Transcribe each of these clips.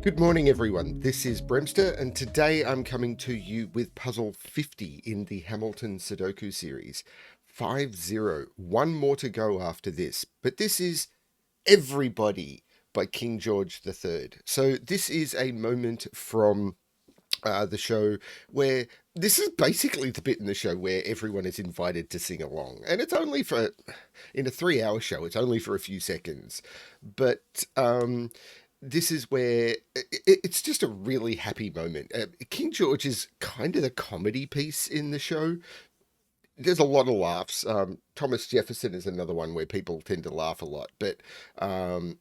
Good morning, everyone. This is BremSter, and today I'm coming to you with puzzle 50 in the Hamilton Sudoku series. 50. One more to go after this, but this is Everybody by King George III. So this is a moment from the show where this is basically the bit in the show where everyone is invited to sing along, and it's only for in a 3-hour show. It's only for a few seconds, but this is where it's just a really happy moment. King George is kind of the comedy piece in the show. There's a lot of laughs. Thomas Jefferson is another one where people tend to laugh a lot, but um,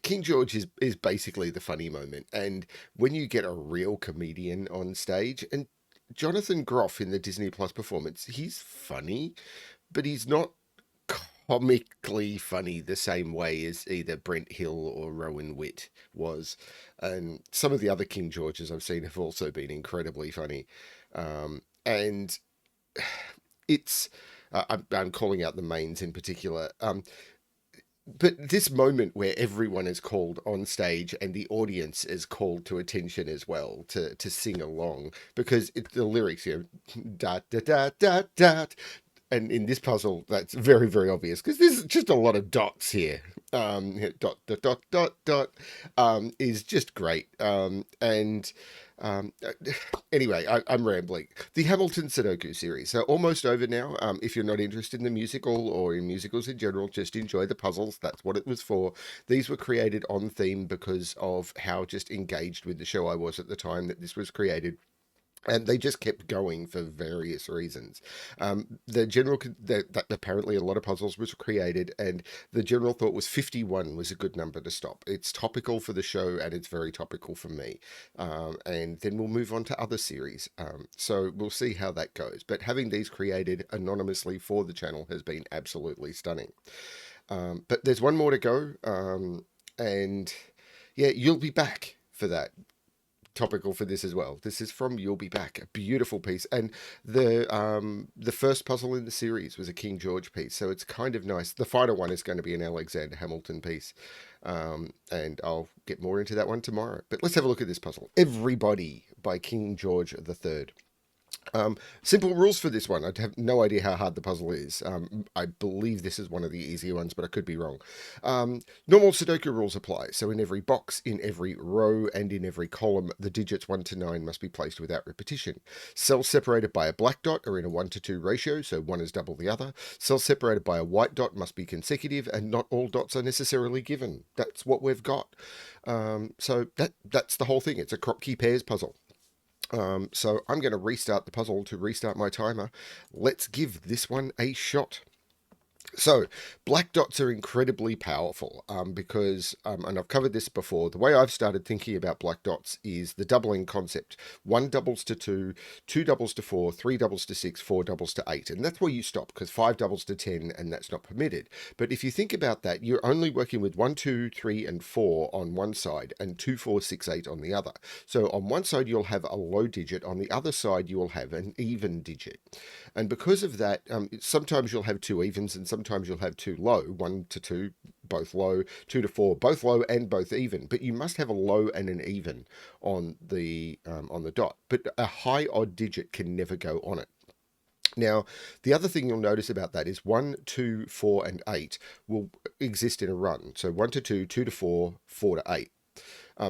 King George is basically the funny moment. And when you get a real comedian on stage, and Jonathan Groff in the Disney Plus performance, he's funny, but he's not comically funny the same way as either Brent Hill or Rowan Witt was. And some of the other King Georges I've seen have also been incredibly funny. And it's I'm calling out the mains in particular. But this moment where everyone is called on stage and the audience is called to attention as well to sing along, because the lyrics here, da da da da da, and in this puzzle that's very very obvious because there's just a lot of dots here. Dot dot dot dot dot is just great. And um, anyway, I'm rambling. The Hamilton Sudoku series, so almost over now. If you're not interested in the musical or in musicals in general, just enjoy the puzzles. That's what it was for. These were created on theme because of how just engaged with the show I was at the time that this was created, and they just kept going for various reasons. The general that apparently a lot of puzzles was created, and the general thought was 51 was a good number to stop. It's topical for the show, and it's very topical for me. And then we'll move on to other series. So we'll see how that goes. But having these created anonymously for the channel has been absolutely stunning. But there's one more to go, and yeah, you'll be back for that. Topical for this as well. This is from You'll Be Back, a beautiful piece, and the first puzzle in the series was a King George piece, so it's kind of nice. The final one is going to be an Alexander Hamilton piece, and I'll get more into that one tomorrow. But let's have a look at this puzzle. Everybody by King George III. Simple rules for this one. I have no idea how hard the puzzle is. I believe this is one of the easier ones, but I could be wrong. Normal Sudoku rules apply. So in every box, in every row, and in every column, the digits 1 to 9 must be placed without repetition. Cells separated by a black dot are in a 1 to 2 ratio, so one is double the other. Cells separated by a white dot must be consecutive, and not all dots are necessarily given. That's what we've got. So that's the whole thing. It's a Kropki Pairs puzzle. So I'm going to restart the puzzle to restart my timer. Let's give this one a shot. So, black dots are incredibly powerful because, and I've covered this before, the way I've started thinking about black dots is the doubling concept. 1 doubles to 2, 2 doubles to 4, 3 doubles to 6, 4 doubles to 8. And that's where you stop, because 5 doubles to 10, and that's not permitted. But if you think about that, you're only working with 1, 2, 3, and 4 on one side, and 2, 4, 6, 8 on the other. So on one side, you'll have a low digit. On the other side, you will have an even digit. And because of that, sometimes you'll have two evens, and sometimes you'll have two low, 1 to 2, both low, 2 to 4, both low and both even. But you must have a low and an even on the dot. But a high odd digit can never go on it. Now, the other thing you'll notice about that is 1, 2, 4, and 8 will exist in a run. So 1 to 2, 2 to 4, 4 to 8.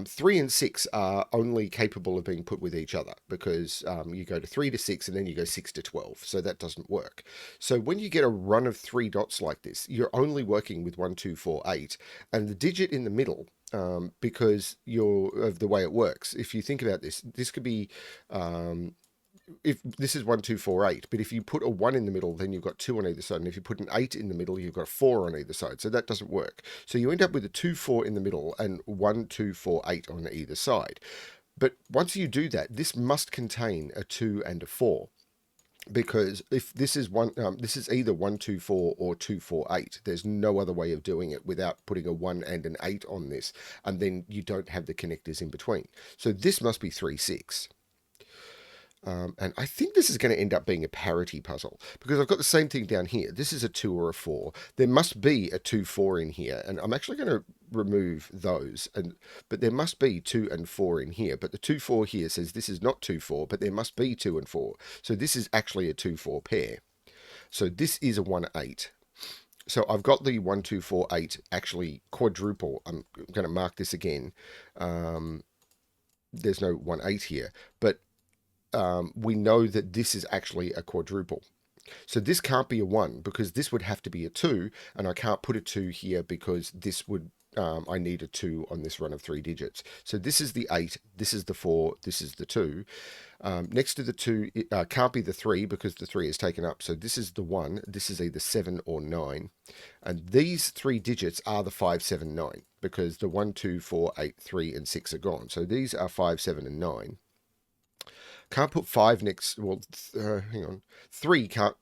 3 and 6 are only capable of being put with each other because you go to 3 to 6 and then you go 6 to 12. So that doesn't work. So when you get a run of 3 dots like this, you're only working with 1, 2, 4, 8. And the digit in the middle, because of the way it works, if you think about this, this could be if this is 1, 2, 4, 8, but if you put a 1 in the middle, then you've got 2 on either side. And if you put an 8 in the middle, you've got a 4 on either side. So that doesn't work. So you end up with a 2, 4 in the middle and 1, 2, 4, 8 on either side. But once you do that, this must contain a 2 and a 4. Because if this is this is either 1, 2, 4 or 2, 4, 8. There's no other way of doing it without putting a 1 and an 8 on this. And then you don't have the connectors in between. So this must be 3, 6. And I think this is going to end up being a parity puzzle because I've got the same thing down here. This is a 2 or a 4. There must be a 2, 4 in here. And I'm actually going to remove those. But there must be 2 and 4 in here. But the 2, 4 here says this is not 2, 4, but there must be 2 and 4. So this is actually a 2, 4 pair. So this is a 1, 8. So I've got the 1, 2, 4, 8 actually quadruple. I'm going to mark this again. There's no 1, 8 here. But we know that this is actually a quadruple. So this can't be a 1 because this would have to be a 2, and I can't put a 2 here because this would, I need a 2 on this run of 3 digits. So this is the 8, this is the 4, this is the 2. Next to the 2, it can't be the 3 because the 3 is taken up. So this is the 1, this is either 7 or 9. And these 3 digits are the 5, 7, 9 because the 1, 2, 4, 8, 3, and 6 are gone. So these are 5, 7, and 9. Can't put 5 next, well, hang on. 3 can't,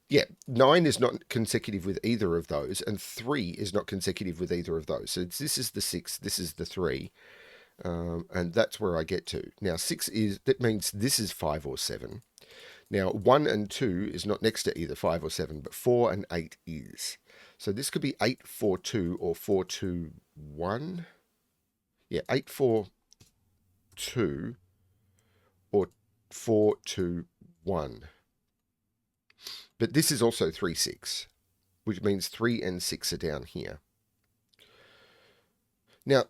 yeah, 9 is not consecutive with either of those, and 3 is not consecutive with either of those. So this is the 6, this is the 3, and that's where I get to. Now 6 is, that means this is 5 or 7. Now 1 and 2 is not next to either 5 or 7, but 4 and 8 is. So this could be 8, 4, 2 or 4, 2, 1. Yeah, 8, 4, 2 or 4, 2, 1. But this is also 3, 6, which means 3 and 6 are down here. Now,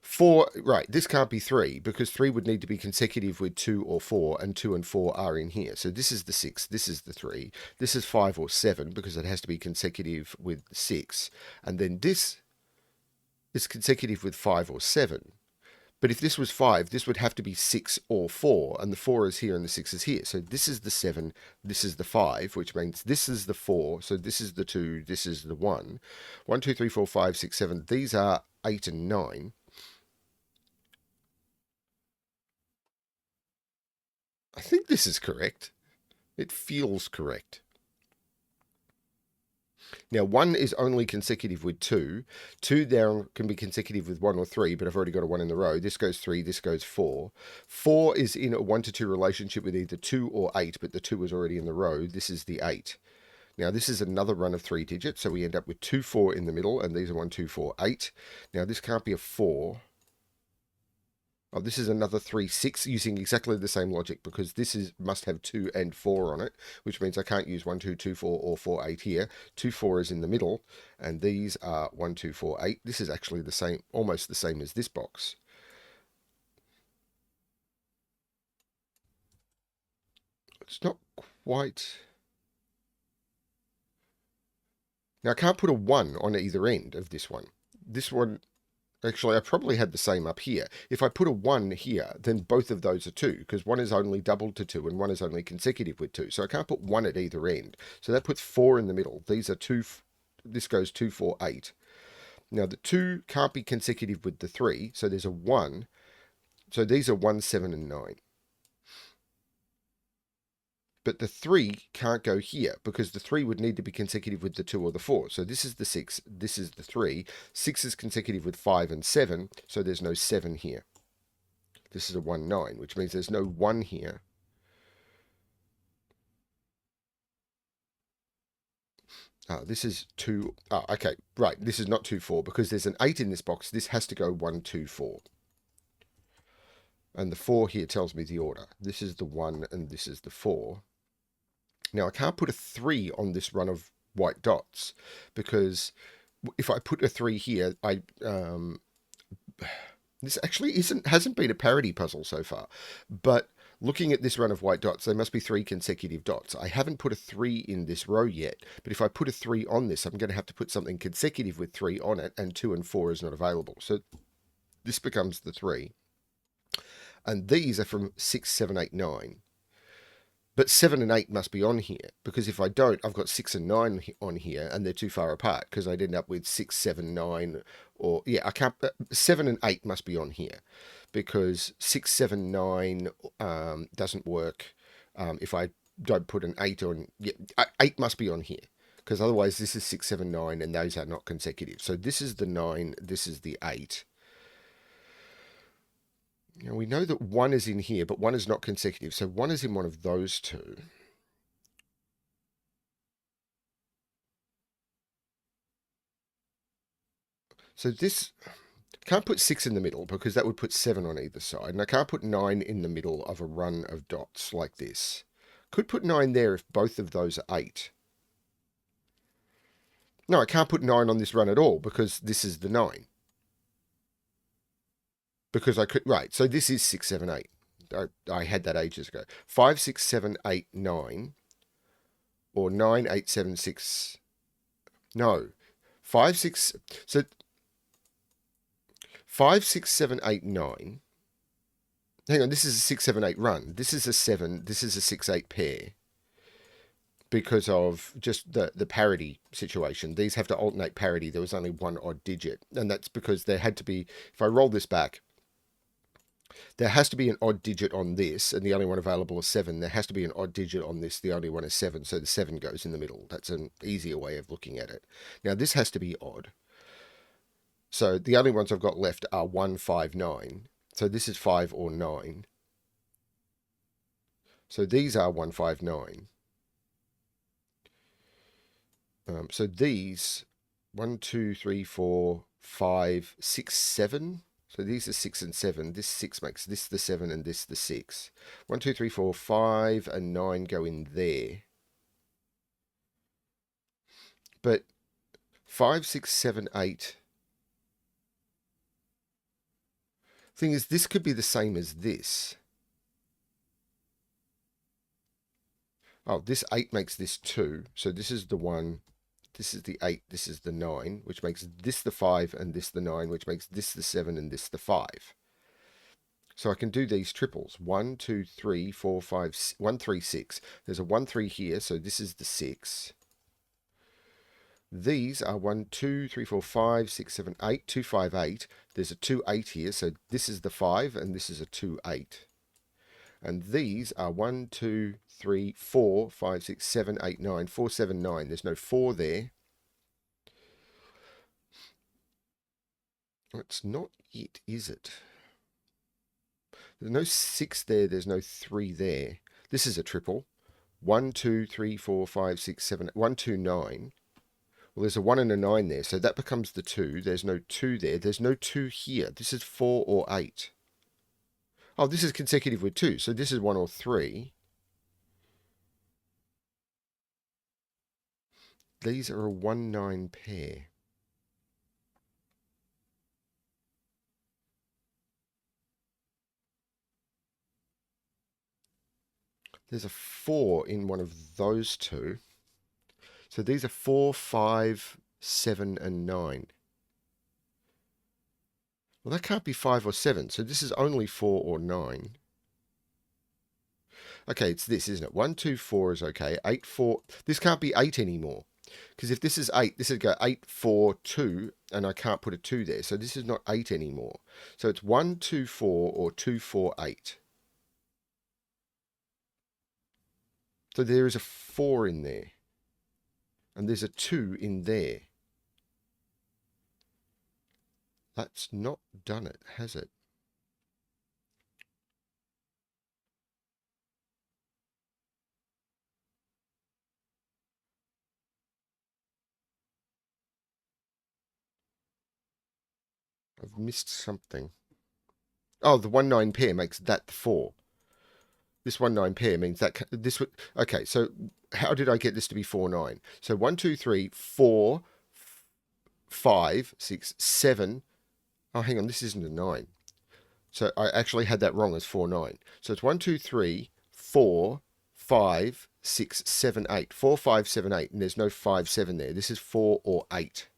4, right, this can't be 3 because 3 would need to be consecutive with 2 or 4, and 2 and 4 are in here. So this is the 6, this is the 3, this is 5 or 7 because it has to be consecutive with 6, and then this is consecutive with 5 or 7. But if this was 5, this would have to be 6 or 4, and the 4 is here and the 6 is here. So this is the 7, this is the 5, which means this is the 4, so this is the 2, this is the 1. 1, 2, 3, 4, 5, 6, 7, these are 8 and 9. I think this is correct. It feels correct. Now, 1 is only consecutive with 2. 2 there can be consecutive with 1 or 3, but I've already got a 1 in the row. This goes 3, this goes 4. 4 is in a 1 to 2 relationship with either 2 or 8, but the 2 is already in the row. This is the 8. Now, this is another run of 3 digits, so we end up with 2, 4 in the middle, and these are 1, 2, 4, 8. Now, this can't be a 4. Oh, this is another 3, 6, using exactly the same logic, because this must have 2 and 4 on it, which means I can't use 1, 2, 2, 4, or 4, 8 here. 2, 4 is in the middle, and these are 1, 2, 4, 8. This is actually the same, almost the same as this box. It's not quite... Now, I can't put a 1 on either end of this one. This one... Actually, I probably had the same up here. If I put a 1 here, then both of those are 2, because 1 is only doubled to 2, and 1 is only consecutive with 2. So I can't put 1 at either end. So that puts 4 in the middle. These are 2, this goes 2, 4, 8. Now, the 2 can't be consecutive with the 3, so there's a 1. So these are 1, 7, and 9. But the 3 can't go here because the 3 would need to be consecutive with the 2 or the 4. So this is the 6, this is the 3. 6 is consecutive with 5 and 7, so there's no 7 here. This is a 1, 9, which means there's no 1 here. This is 2. Okay, right. This is not 2, 4 because there's an 8 in this box. This has to go 1, 2, 4. And the 4 here tells me the order. This is the 1 and this is the 4. Now, I can't put a 3 on this run of white dots because if I put a 3 here, this actually hasn't been a parity puzzle so far. But looking at this run of white dots, there must be 3 consecutive dots. I haven't put a 3 in this row yet, but if I put a 3 on this, I'm going to have to put something consecutive with 3 on it, and 2 and 4 is not available. So this becomes the 3. And these are from 6, 7, 8, 9. But 7 and 8 must be on here, because if I don't, I've got 6 and 9 on here, and they're too far apart, because I'd end up with 6, 7, 9, or, yeah, I can't, 7 and 8 must be on here, because 6, 7, 9 doesn't work if I don't put an 8 on, yeah, 8 must be on here, because otherwise this is 6, 7, 9, and those are not consecutive. So this is the 9, this is the 8. Now we know that 1 is in here, but 1 is not consecutive. So 1 is in one of those two. So this, can't put 6 in the middle because that would put 7 on either side. And I can't put 9 in the middle of a run of dots like this. Could put 9 there if both of those are 8. No, I can't put 9 on this run at all because this is the 9. Because I could, right, so this is 6, 7, 8. I had that ages ago. 5, 6, 7, 8, 9. Or 9, 8, 7, 6. No. 5, 6. So 5, 6, 7, 8, 9. Hang on, this is a 6, 7, 8 run. This is a 7. This is a 6, 8 pair. Because of just the parity situation. These have to alternate parity. There was only one odd digit. And that's because there had to be, if I roll this back, there has to be an odd digit on this, and the only one available is 7. There has to be an odd digit on this, the only one is 7, so the 7 goes in the middle. That's an easier way of looking at it. Now, this has to be odd. So the only ones I've got left are 1, 5, 9. So this is 5 or 9. So these are 1, 5, 9. So these, 1, 2, 3, 4, 5, 6, 7. So these are 6 and 7. This 6 makes this the 7 and this the 6. 1, 2, 3, 4, 5 and 9 go in there. But 5, 6, 7, 8. Thing is, this could be the same as this. Oh, this 8 makes this 2. So this is the 1. This is the 8. This is the 9, which makes this the 5 and this the 9, which makes this the 7 and this the 5. So I can do these triples. 1, 2, 3, 4, 5, 1, 3, 6. There's a 1, 3 here, so this is the 6. These are 1, 2, 3, 4, 5, 6, 7, 8, 2, 5, 8. There's a 2, 8 here, so this is the 5, and this is a 2, 8. And these are 1, 2, 3, 4, 5, 6, 7, 8, 9, 4, 7, 9. There's no 4 there. It's not it, is it? There's no 6 there, there's no 3 there. This is a triple. 1, 2, 3, 4, 5, 6, 7, 1, 2, 9. Well, there's a 1 and a 9 there, so that becomes the 2. There's no 2 there. There's no 2 here. This is 4 or 8. Oh, this is consecutive with 2, so this is 1 or 3. These are a 1, 9 pair. There's a 4 in one of those two. So these are 4, 5, 7, and 9. Well, that can't be 5 or 7, so this is only 4 or 9. Okay, it's this, isn't it? 1, 2, 4 is okay. 8, 4. This can't be 8 anymore. Because if this is 8, this would go 8, 4, 2, and I can't put a 2 there. So this is not 8 anymore. So it's 1, 2, 4, or 2, 4, 8. So there is a 4 in there. And there's a 2 in there. That's not done it, has it? I've missed something. Oh, the 1, 9 pair makes that the 4. This 1, 9 pair means that this would... Okay, so how did I get this to be 4, 9? So 1, 2, 3, 4, 5, 6, 7. Oh, hang on, this isn't a 9. So I actually had that wrong as 4, 9. So it's 1, 2, 3, 4, 5, 6, 7, 8. 4, 5, 7, 8. And there's no 5, 7 there. This is 4 or 8.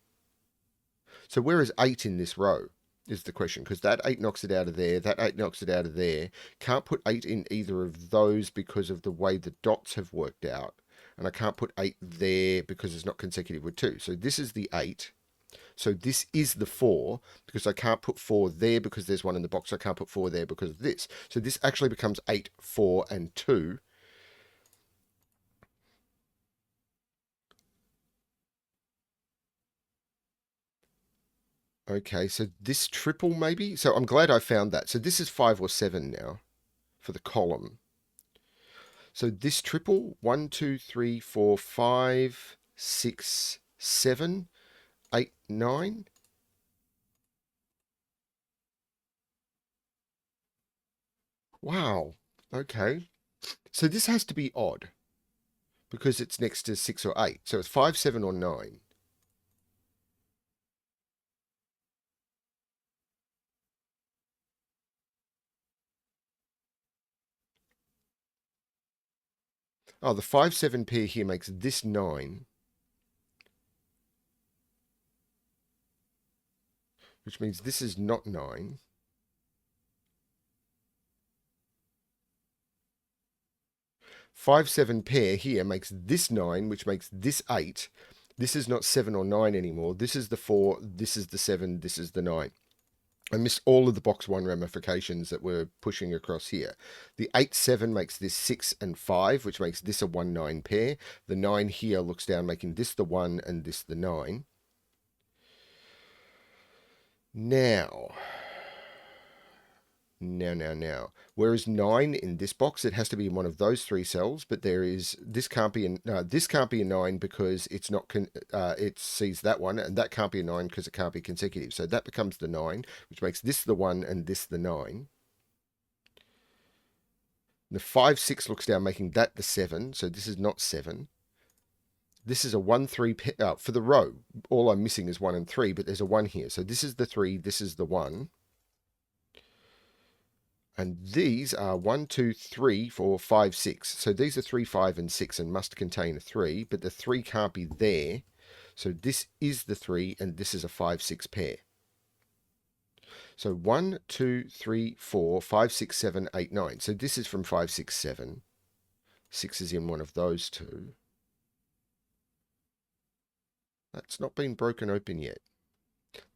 So where is 8 in this row is the question, because that 8 knocks it out of there, that 8 knocks it out of there. Can't put 8 in either of those because of the way the dots have worked out. And I can't put 8 there because it's not consecutive with 2. So this is the 8. So this is the 4, because I can't put 4 there because there's 1 in the box. I can't put 4 there because of this. So this actually becomes 8, 4, and 2. Okay, so this triple maybe? So I'm glad I found that. So this is 5 or 7 now for the column. So this triple, 1, 2, 3, 4, 5, 6, 7, 8, 9. Wow. Okay. So this has to be odd because it's next to 6 or 8. So it's 5, 7, or 9. Oh, the 5, 7 pair here makes this 9, which means this is not 9. 5, 7 pair here makes this 9, which makes this 8. This is not 7 or 9 anymore. This is the 4, this is the 7, this is the 9. I missed all of the box 1 ramifications that we're pushing across here. The 8, 7 makes this 6 and 5, which makes this a 1, 9 pair. The 9 here looks down, making this the 1 and this the 9. Now. Whereas 9 in this box, it has to be in one of those 3 cells, but this can't be a 9 because it's not it sees that one, and that can't be a 9 because it can't be consecutive. So that becomes the 9, which makes this the 1 and this the 9. The 5, 6 looks down, making that the 7. So this is not 7. This is a 1, 3 for the row. All I'm missing is 1 and 3, but there's a 1 here. So this is the 3, this is the 1. And these are 1, 2, 3, 4, 5, 6. So these are 3, 5, and 6 and must contain a 3, but the 3 can't be there. So this is the 3, and this is a 5, 6 pair. So 1, 2, 3, 4, 5, 6, 7, 8, 9. So this is from 5, 6, 7. 6 is in one of those two. That's not been broken open yet.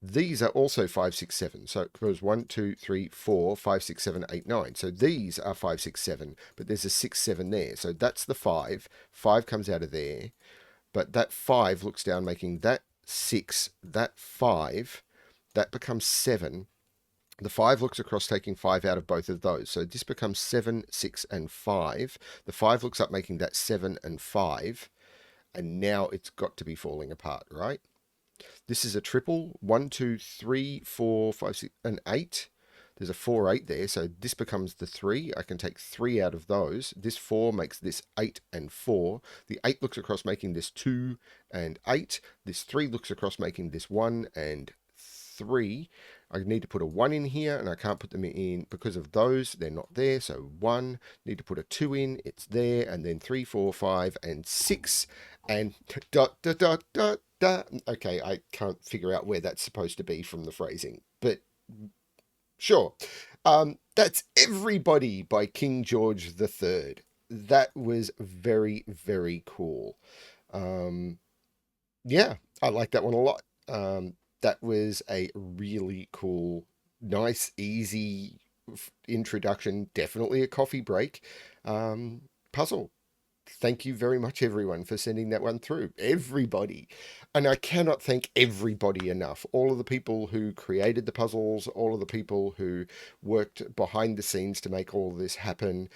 These are also 5, 6, 7. So it goes 1, 2, 3, 4, 5, 6, 7, 8, 9. So these are 5, 6, 7, but there's a 6, 7 there. So that's the 5. 5 comes out of there. But that 5 looks down, making that 6, that 5, that becomes 7. The 5 looks across, taking 5 out of both of those. So this becomes 7, 6, and 5. The 5 looks up, making that 7 and 5. And now it's got to be falling apart, right? This is a triple. 1, 2, 3, 4, 5, 6, and 8. There's a 4, 8 there. So this becomes the 3. I can take 3 out of those. This 4 makes this 8 and 4. The 8 looks across, making this 2 and 8. This 3 looks across, making this 1 and 3. I need to put a 1 in here, and I can't put them in because of those. They're not there. So 1. Need to put a 2 in. It's there. And then 3, 4, 5, and 6. And dot, dot, dot, dot, dot. Okay, I can't figure out where that's supposed to be from the phrasing. But sure. That's Everybody by King George III. That was very, very cool. Yeah, I like that one a lot. That was a really cool, nice, easy introduction. Definitely a coffee break puzzle. Thank you very much, everyone, for sending that one through. Everybody. And I cannot thank everybody enough. All of the people who created the puzzles, all of the people who worked behind the scenes to make all of this happen,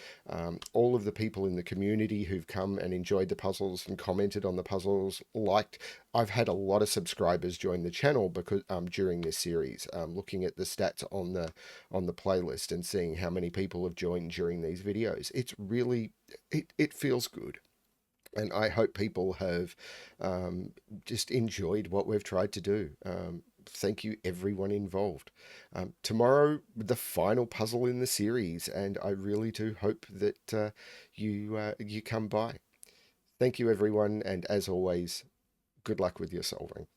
all of the people in the community who've come and enjoyed the puzzles and commented on the puzzles, liked. I've had a lot of subscribers join the channel because during this series, looking at the stats on the playlist and seeing how many people have joined during these videos. It's really it feels good. And I hope people have just enjoyed what we've tried to do. Thank you, everyone involved. Tomorrow, the final puzzle in the series, and I really do hope that you come by. Thank you, everyone, and as always, good luck with your solving.